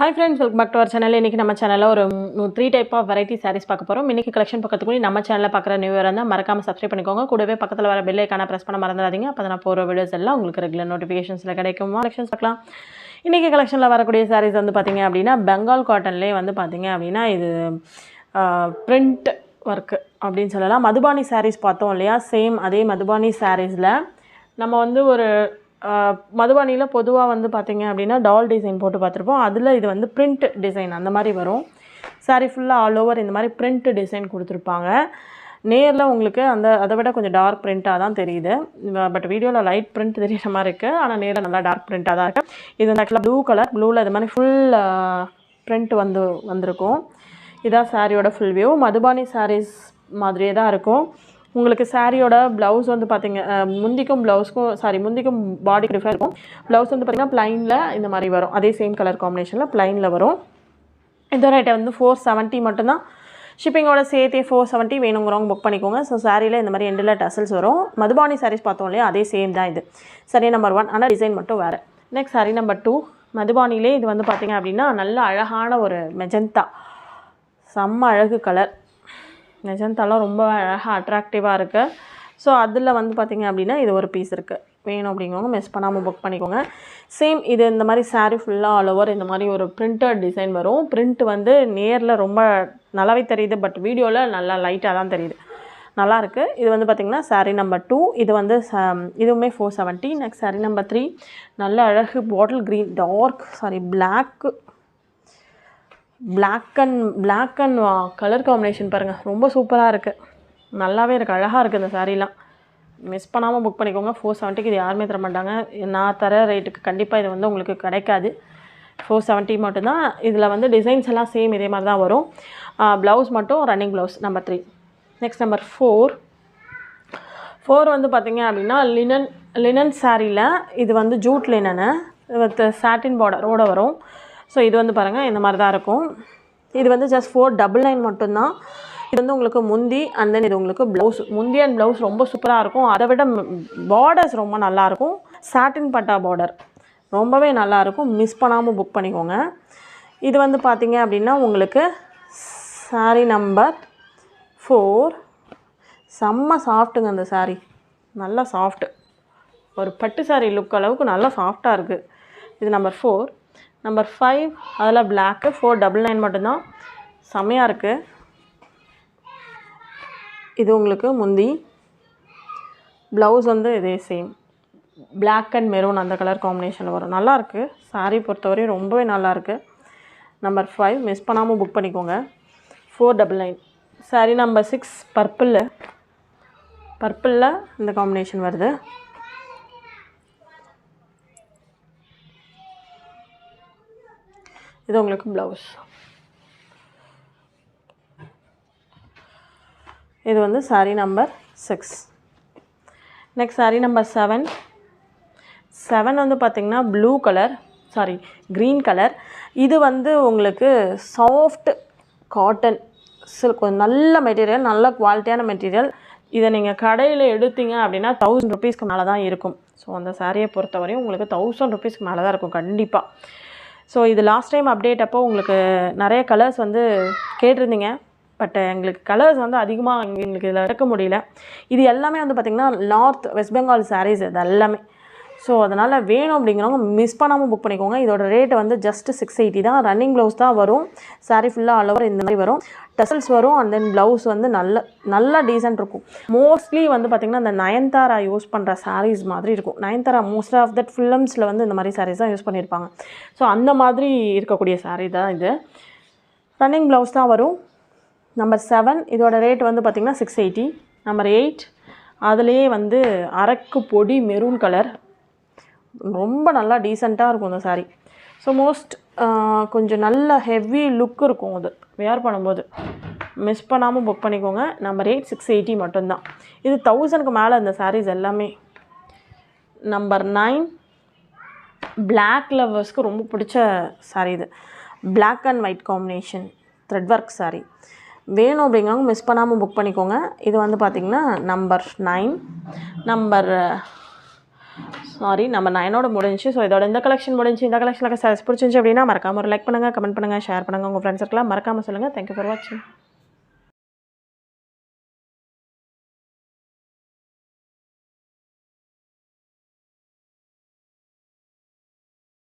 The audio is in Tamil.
Hi friends, welcome back to our channel. இன்னைக்கு நம்ம சேனல்ல ஒரு 3 டைப் ஆஃப் வெரைட்டி sarees பார்க்க போறோம். இன்னைக்கு கலெக்ஷன் பக்கத்துக்கு நம்ம சேனல்ல பார்க்குற நியூ இயர் இருந்தா மறக்காம Subscribe பண்ணிக்கோங்க. கூடவே பக்கத்துல வர பெல் ஐகானை பிரஸ் பண்ண மறந்துடாதீங்க. அப்பதான் நான் போற வீடியோஸ் எல்லாம் உங்களுக்கு ரெகுலர் நோட்டிஃபிகேஷன்ஸ்ல கிடைக்கும். கலெக்ஷன்ஸ் பார்க்கலாம். இன்னைக்கு கலெக்ஷன்ல வரக்கூடிய sarees வந்து பாத்தீங்க அப்படினா பெங்கால் காட்டன்லயே வந்து பாத்தீங்க அப்படினா இது print work அப்படினு சொல்லலாம். மதுபானி sarees பார்த்தோம் இல்லையா? சேம் அதே மதுபானி sareesல நம்ம வந்து ஒரு மதுபானியில் பொதுவாக வந்து பார்த்திங்க அப்படின்னா டால் டிசைன் போட்டு பார்த்துருப்போம். அதில் இது வந்து பிரிண்ட் டிசைன் அந்த மாதிரி வரும். சாரீ ஃபுல்லாக ஆல் ஓவர் இந்த மாதிரி பிரிண்ட் டிசைன் கொடுத்துருப்பாங்க. நேரில் உங்களுக்கு அதை விட கொஞ்சம் டார்க் பிரிண்ட்டாக தான் தெரியுது. பட் வீடியோவில் லைட் பிரிண்ட் தெரியுற மாதிரி இருக்குது. ஆனால் நேரில் நல்லா டார்க் பிரிண்ட்டாக தான் இருக்குது. இது வந்து ஆக்சுவலாக ப்ளூ கலர். ப்ளூவில் இது மாதிரி ஃபுல் பிரிண்ட் வந்திருக்கும். இதான் சாரியோட ஃபுல் வியூ. மதுபானி சாரீஸ் மாதிரியே தான் இருக்கும். உங்களுக்கு சாரியோட ப்ளவுஸ் வந்து பார்த்திங்க முந்திக்கும் பாடிக்கு டிஃப்ரெண்ட் இருக்கும். ப்ளவுஸ் வந்து பார்த்திங்கன்னா ப்ளைனில் இந்த மாதிரி வரும். அதே சேம் கலர் காம்பினேஷனில் ப்ளைனில் வரும். இந்த ரேட்டை வந்து 470 மட்டும்தான். ஷிப்பிங்கோட சேர்த்தே 470 வேணுங்கிறவங்க புக் பண்ணிக்கோங்க. ஸோ சாரியில் இந்த மாதிரி எண்டில் டசல்ஸ் வரும். மதுபானி சாரீஸ் பார்த்தோம் இல்லையா? அதே சேம் தான் இது. சரி நம்பர் 1, ஆனால் டிசைன் மட்டும் வேறு. நெக்ஸ்ட் சாரி நம்பர் 2 மதுபானிலே இது வந்து பார்த்திங்க அப்படின்னா நல்ல அழகான ஒரு மெஜந்தா, செம்ம அழகு கலர். மெஜந்தாலாம் ரொம்ப அழகாக அட்ராக்டிவாக இருக்குது. ஸோ அதில் வந்து பார்த்திங்க அப்படின்னா இது ஒரு பீஸ் இருக்குது. வேணும் அப்படிங்கிறவங்க மிஸ் பண்ணாமல் புக் பண்ணிக்கோங்க. சேம் இது இந்த மாதிரி சாரீ ஃபுல்லாக ஆல் ஓவர் இந்த மாதிரி ஒரு பிரிண்டட் டிசைன் வரும். பிரிண்ட் வந்து நேரில் ரொம்ப நல்லாவே தெரியுது. பட் வீடியோவில் நல்லா லைட்டாக தான் தெரியுது. நல்லாயிருக்கு. இது வந்து பார்த்திங்கன்னா சாரீ நம்பர் 2. இது வந்து இதுவுமே 470. நெக்ஸ்ட் சாரீ நம்பர் 3 நல்ல அழகு bottle green black and colour combination பாருங்கள். ரொம்ப சூப்பராக இருக்குது. நல்லாவே இருக்குது. அழகாக இருக்குது இந்த சாரீலாம். மிஸ் பண்ணாமல் புக் பண்ணிக்கோங்க. 470க்கு இது யாருமே தர மாட்டாங்க. நான் தர ரேட்டுக்கு கண்டிப்பாக இது வந்து உங்களுக்கு கிடைக்காது. 470 மட்டும்தான். இதில் வந்து டிசைன்ஸ் எல்லாம் சேம் இதே மாதிரி தான் வரும். ப்ளவுஸ் மட்டும் running blouse number 3. Next number 4 வந்து பார்த்திங்க அப்படின்னா லினன் சாரியில் இது வந்து ஜூட் லினனு வித் சாட்டின் பார்டரோட வரும். ஸோ இது வந்து பாருங்கள் இந்த மாதிரி தான் இருக்கும். இது வந்து ஜஸ்ட் 499 மட்டும்தான். இது வந்து உங்களுக்கு முந்தி அண்ட் தென் இது உங்களுக்கு ப்ளவுஸ். முந்தி அண்ட் ப்ளவுஸ் ரொம்ப சூப்பராக இருக்கும். அதை விட பார்டர்ஸ் ரொம்ப நல்லாயிருக்கும். சாட்டின் பட்டா பார்டர் ரொம்பவே நல்லாயிருக்கும். மிஸ் பண்ணாமல் புக் பண்ணிக்கோங்க. இது வந்து பார்த்திங்க அப்படின்னா உங்களுக்கு சாரீ நம்பர் 4. செம்ம சாஃப்ட்டுங்க அந்த சாரீ. நல்லா சாஃப்ட்டு, ஒரு பட்டு சாரீ லுக் அளவுக்கு நல்லா சாஃப்டாக இருக்குது. இது நம்பர் 4. நம்பர் 5 அதில் பிளாக்கு 499 மட்டும்தான். செம்மையாக இருக்குது. இது உங்களுக்கு முந்தி, ப்ளவுஸ் வந்து இதே சேம் பிளாக் அண்ட் மெரூன் அந்த கலர் காம்பினேஷனில் வரும். நல்லாயிருக்கு. சாரீ பொறுத்தவரையும் ரொம்பவே நல்லாயிருக்கு. நம்பர் 5 மிஸ் பண்ணாமல் புக் பண்ணிக்கோங்க. 499. சாரீ நம்பர் 6 பர்பிளில் இந்த காம்பினேஷன் வருது. இது உங்களுக்கு ப்ளவுஸ். இது வந்து sari number 6. Next sari number 7 வந்து பார்த்திங்கன்னா க்ரீன் கலர். இது வந்து உங்களுக்கு சாஃப்ட் காட்டன் சில்க், நல்ல மெட்டீரியல், நல்ல குவாலிட்டியான மெட்டீரியல். இதை நீங்கள் கடையில் எடுத்தீங்க அப்படின்னா 1000 ருபீஸ்க்கு மேலே தான் இருக்கும். ஸோ அந்த சாரியை பொறுத்தவரையும் உங்களுக்கு 1000 ருபீஸ்க்கு மேலே தான் இருக்கும் கண்டிப்பாக. ஸோ இது லாஸ்ட் டைம் அப்டேட் அப்போ உங்களுக்கு நிறைய கலர்ஸ் வந்து கேட்டிருந்தீங்க. பட் எங்களுக்கு கலர்ஸ் வந்து அதிகமாக எங்களுக்கு இதில் எடுக்க முடியல. இது எல்லாமே வந்து பார்த்திங்கன்னா வெஸ்ட் பெங்கால் சாரீஸ் இது எல்லாமே. ஸோ அதனால் வேணும் அப்படிங்கிறவங்க மிஸ் பண்ணாமல் புக் பண்ணிக்கோங்க. இதோட ரேட்டு வந்து ஜஸ்ட் 680 தான். ரன்னிங் ப்ளவுஸ் தான் வரும். சாரீ ஃபுல்லாக ஆல் ஓவர் இந்த மாதிரி வரும். டசல்ஸ் வரும். அண்ட் தென் ப்ளவுஸ் வந்து நல்லா டீசென்ட் இருக்கும். மோஸ்ட்லி வந்து பார்த்திங்கன்னா இந்த நயன்தாரா யூஸ் பண்ணுற சாரீஸ் மாதிரி இருக்கும். நயன்தாரா மோஸ்ட் ஆஃப் தட் ஃபிலிம்ஸில் வந்து இந்த மாதிரி சாரீஸ் தான் யூஸ் பண்ணியிருப்பாங்க. ஸோ அந்த மாதிரி இருக்கக்கூடிய சாரீ தான் இது. ரன்னிங் ப்ளவுஸ் தான் வரும். நம்பர் 7 இதோட ரேட் வந்து பார்த்திங்கன்னா 680. நம்பர் 8 அதுலேயே வந்து அரக்கு பொடி மெரூன் கலர். ரொம்ப நல்லா டீசெண்டாக இருக்கும் இந்த சாரீ. ஸோ கொஞ்சம் நல்ல ஹெவி லுக் இருக்கும் அது வேர் பண்ணும்போது. மிஸ் பண்ணாமல் புக் பண்ணிக்கோங்க. நம்பர் 8 680 மட்டும்தான். இது 1000க்கு மேலே இந்த சாரீஸ் எல்லாமே. நம்பர் 9 பிளாக் லவர்ஸ்க்கு ரொம்ப பிடிச்ச சாரீ இது. Black and white combination thread work sari. வேணும் அப்படிங்கிறவங்க மிஸ் பண்ணாமல் புக் பண்ணிக்கோங்க. இது வந்து பார்த்திங்கன்னா நம்பர் 9. சாரி நம்ம 9ஓட முடிஞ்சு. ஸோ இதோட இந்த கலெக்ஷன் முடிஞ்சு. இந்த கலெக்ஷனில் சாரீஸ் பிடிச்சிருந்துச்சு அப்படின்னா மறக்காம ஒரு லைக் பண்ணுங்கள், கமெண்ட் பண்ணுங்கள், ஷேர் பண்ணுங்கள். உங்கள் ஃப்ரெண்ட்ஸுக்கெல்லாம் மறக்காமல் சொல்லுங்கள். தேங்க்யூ ஃபார் வாட்சிங்.